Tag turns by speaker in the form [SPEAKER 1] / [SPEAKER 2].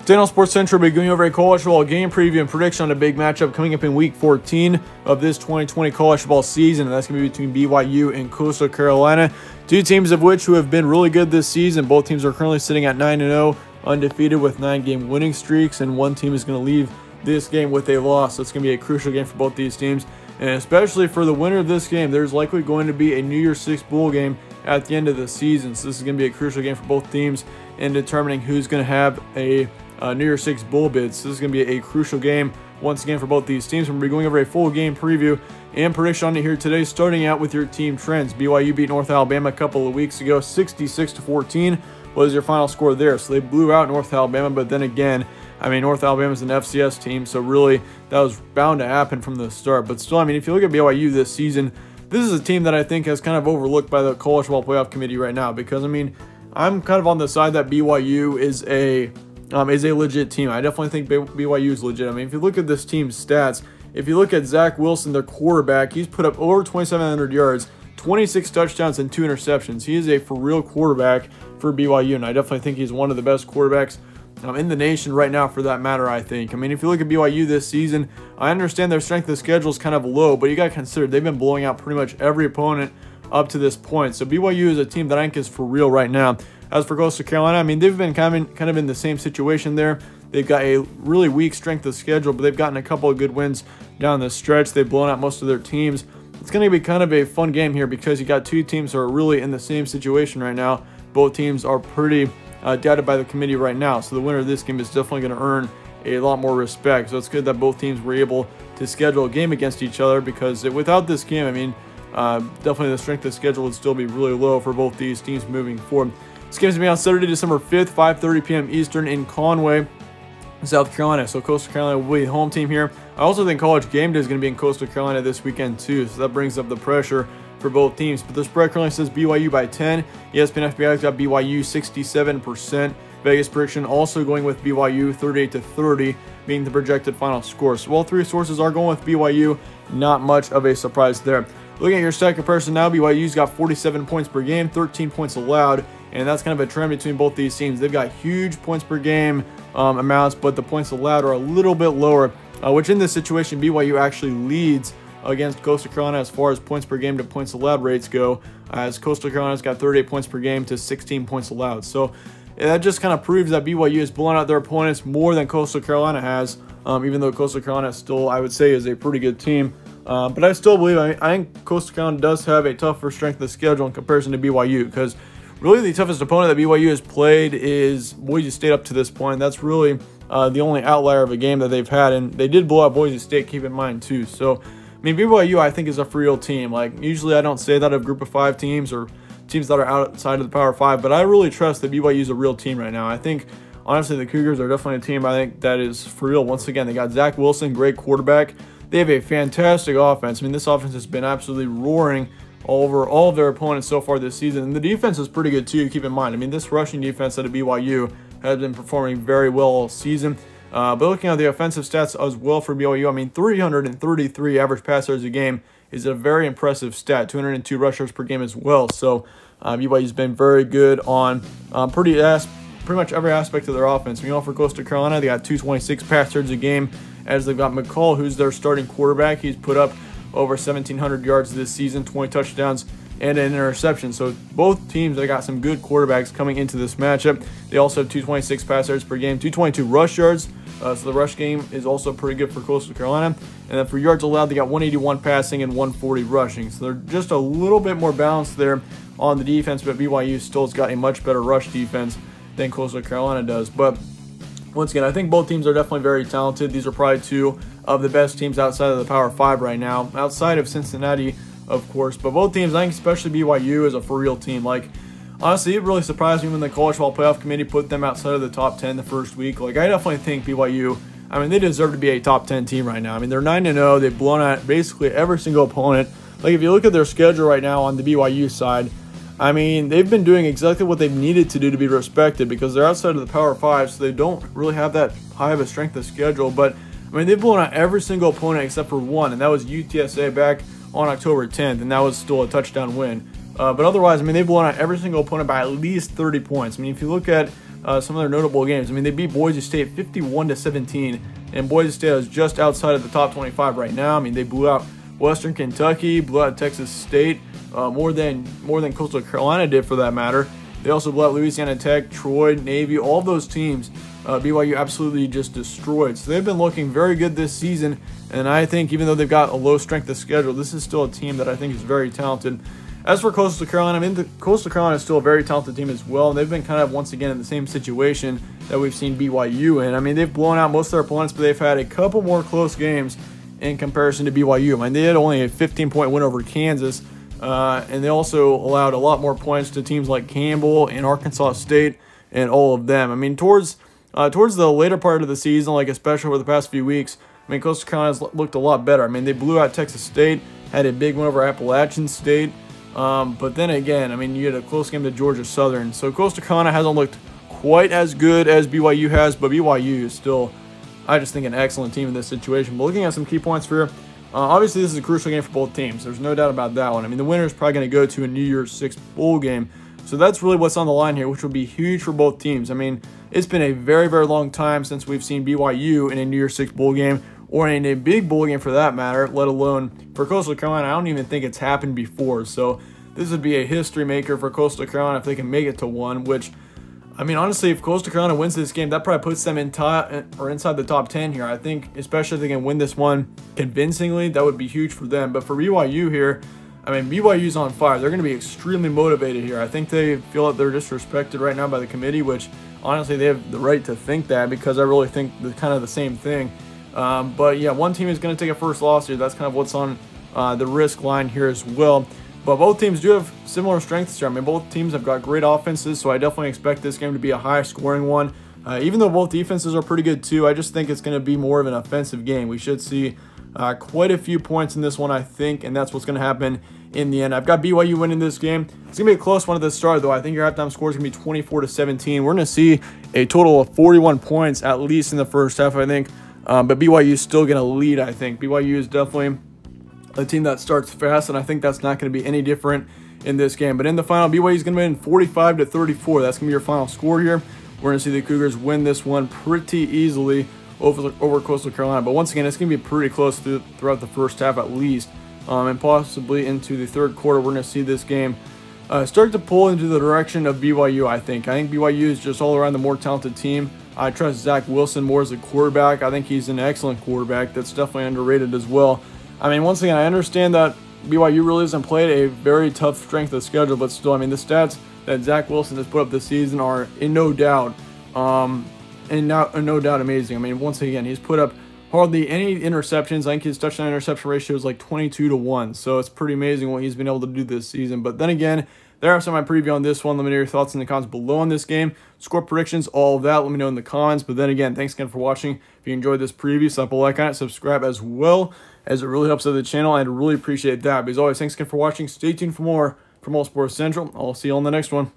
[SPEAKER 1] Daniel Sports Central will be going over a college football game preview and prediction on a big matchup coming up in Week 14 of this 2020 college football season, and that's going to be between BYU and Coastal Carolina, two teams of which who have been really good this season. Both teams are currently sitting at 9-0, undefeated with 9-game winning streaks, and one team is going to leave this game with a loss. So it's going to be a crucial game for both these teams, and especially for the winner of this game, there's likely going to be a New Year's Six bowl game at the end of the season. So this is going to be a crucial game for both teams in determining who's going to have a New Year's Six bowl bids. So this is going to be a crucial game once again for both these teams. We're going to be going over a full game preview and prediction on it here today, starting out with your team trends. BYU beat North Alabama a couple of weeks ago, 66-14 was your final score there. So they blew out North Alabama, but then again, I mean, North Alabama's an FCS team, so really that was bound to happen from the start. But still, I mean, if you look at BYU this season, this is a team that I think has kind of overlooked by the College Football Playoff Committee right now, because, I mean, I'm kind of on the side that BYU is a legit team. I definitely think BYU is legit. I mean, if you look at this team's stats, if you look at Zach Wilson, their quarterback, he's put up over 2,700 yards, 26 touchdowns, and 2 interceptions. He is a for-real quarterback for BYU, and I definitely think he's one of the best quarterbacks in the nation right now, for that matter, I think. I mean, if you look at BYU this season, I understand their strength of schedule is kind of low, but you got to consider they've been blowing out pretty much every opponent up to this point. So BYU is a team that I think is for real right now. As for Coastal Carolina, I mean, they've been kind of in the same situation there. They've got a really weak strength of schedule, but they've gotten a couple of good wins down the stretch. They've blown out most of their teams. It's going to be kind of a fun game here because you got two teams that are really in the same situation right now. Both teams are pretty doubted by the committee right now. So the winner of this game is definitely going to earn a lot more respect. So it's good that both teams were able to schedule a game against each other, because without this game, I mean, definitely the strength of schedule would still be really low for both these teams moving forward. This game is going to be on Saturday, December 5th, 5:30 p.m. Eastern in Conway, South Carolina. So Coastal Carolina will be the home team here. I also think College Game Day is going to be in Coastal Carolina this weekend too, so that brings up the pressure for both teams. But the spread currently says BYU by 10. ESPN FBI's got BYU 67%. Vegas prediction also going with BYU 38-30 being the projected final score. So all three sources are going with BYU. Not much of a surprise there. Looking at your stat comparison now, BYU's got 47 points per game, 13 points allowed, and that's kind of a trend between both these teams. They've got huge points per game amounts, but the points allowed are a little bit lower, which in this situation, BYU actually leads against Coastal Carolina as far as points per game to points allowed rates go, as Coastal Carolina's got 38 points per game to 16 points allowed. So that just kind of proves that BYU is blowing out their opponents more than Coastal Carolina has, even though Coastal Carolina still, I would say, is a pretty good team. But I still believe, I think Coastal Carolina does have a tougher strength of schedule in comparison to BYU, because really the toughest opponent that BYU has played is Boise State up to this point. That's really the only outlier of a game that they've had, and they did blow out Boise State, keep in mind, too. So, I mean, BYU, I think, is a for real team. Like, usually I don't say that of group of 5 teams or teams that are outside of the Power 5, but I really trust that BYU is a real team right now. I think, honestly, the Cougars are definitely a team I think that is for real. Once again, they got Zach Wilson, great quarterback. They have a fantastic offense. I mean, this offense has been absolutely roaring over all of their opponents so far this season. And the defense is pretty good, too, keep in mind. I mean, this rushing defense out of BYU has been performing very well all season. But looking at the offensive stats as well for BYU, I mean, 333 average pass yards a game is a very impressive stat. 202 rush yards per game as well. So BYU's been very good on pretty much every aspect of their offense. Meanwhile, for Coastal Carolina, they got 226 pass yards a game, as they've got McCall, who's their starting quarterback. He's put up over 1,700 yards this season, 20 touchdowns, and an interception. So both teams, they got some good quarterbacks coming into this matchup. They also have 226 pass yards per game, 222 rush yards. So the rush game is also pretty good for Coastal Carolina. And then for yards allowed, they got 181 passing and 140 rushing. So they're just a little bit more balanced there on the defense, but BYU still has got a much better rush defense than Coastal Carolina does. But once again, I think both teams are definitely very talented. These are probably two of the best teams outside of the Power 5 right now, outside of Cincinnati, of course. But both teams, I think especially BYU, is a for-real team. Like, honestly, it really surprised me when the College Football Playoff Committee put them outside of the top 10 the first week. Like, I definitely think BYU, I mean, they deserve to be a top 10 team right now. I mean, they're 9-0. They've blown out basically every single opponent. Like, if you look at their schedule right now on the BYU side, I mean, they've been doing exactly what they've needed to do to be respected, because they're outside of the Power 5, so they don't really have that high of a strength of schedule. But, I mean, they've blown out every single opponent except for one, and that was UTSA back on October 10th, and that was still a touchdown win. But otherwise, I mean, they've blown out every single opponent by at least 30 points. I mean, if you look at some of their notable games. I mean, they beat Boise State 51-17, and Boise State is just outside of the top 25 right now. I mean, they blew out Western Kentucky, blew out Texas State, more than Coastal Carolina did for that matter. They also blew out Louisiana Tech, Troy, Navy, all those teams. BYU absolutely just destroyed. So they've been looking very good this season, and I think even though they've got a low strength of schedule, this is still a team that I think is very talented. As for Coastal Carolina, I mean, Coastal Carolina is still a very talented team as well, and they've been kind of once again in the same situation that we've seen BYU in. I mean, they've blown out most of their opponents, but they've had a couple more close games in comparison to BYU. I mean, they had only a 15-point win over Kansas, and they also allowed a lot more points to teams like Campbell and Arkansas State and all of them. I mean, towards the later part of the season, like especially over the past few weeks, I mean, Coastal Carolina's looked a lot better. I mean, they blew out Texas State, had a big win over Appalachian State, but then again, I mean, you had a close game to Georgia Southern. So Coastal Carolina hasn't looked quite as good as BYU has, but BYU is still, I just think, an excellent team in this situation. But looking at some key points for here, obviously this is a crucial game for both teams. There's no doubt about that one. I mean, the winner is probably going to go to a New Year's Six bowl game. So that's really what's on the line here, which will be huge for both teams. I mean, it's been a very, very long time since we've seen BYU in a New Year's Six bowl game, or in a big bowl game for that matter, let alone for Coastal Carolina. I don't even think it's happened before. So this would be a history maker for Coastal Carolina if they can make it to one, which, I mean, honestly, if Coastal Carolina wins this game, that probably puts them inside the top 10 here. I think, especially if they can win this one convincingly, that would be huge for them. But for BYU here, I mean, BYU's on fire. They're going to be extremely motivated here. I think they feel that they're disrespected right now by the committee, which honestly, they have the right to think that, because I really think they're kind of the same thing. But yeah, one team is going to take a first loss here. That's kind of what's on the risk line here as well. But both teams do have similar strengths here. I mean, both teams have got great offenses, so I definitely expect this game to be a high-scoring one. Even though both defenses are pretty good too, I just think it's going to be more of an offensive game. We should see quite a few points in this one, I think, and that's what's going to happen in the end. I've got BYU winning this game. It's going to be a close one at the start, though. I think your halftime score is going to be 24-17. We're going to see a total of 41 points, at least in the first half, I think. But BYU is still going to lead, I think. BYU is definitely a team that starts fast, and I think that's not going to be any different in this game. But in the final, BYU is going to win 45-34. That's going to be your final score here. We're going to see the Cougars win this one pretty easily over Coastal Carolina. But once again, it's going to be pretty close throughout the first half at least, and possibly into the third quarter. We're going to see this game start to pull into the direction of BYU, I think. I think BYU is just all around the more talented team. I trust Zach Wilson more as a quarterback. I think he's an excellent quarterback. That's definitely underrated as well. I mean, once again, I understand that BYU really hasn't played a very tough strength of schedule, but still, I mean, the stats that Zach Wilson has put up this season are in no doubt amazing. I mean, once again, he's put up hardly any interceptions. I think his touchdown interception ratio is like 22-1, so it's pretty amazing what he's been able to do this season. But then again, there are some of my preview on this one. Let me know your thoughts in the comments below on this game. Score predictions, all of that, let me know in the comments. But then again, thanks again for watching. If you enjoyed this preview, slap a like on it, subscribe as well, as it really helps out the channel. I'd really appreciate that. But as always, thanks again for watching. Stay tuned for more from All Sports Central. I'll see you on the next one.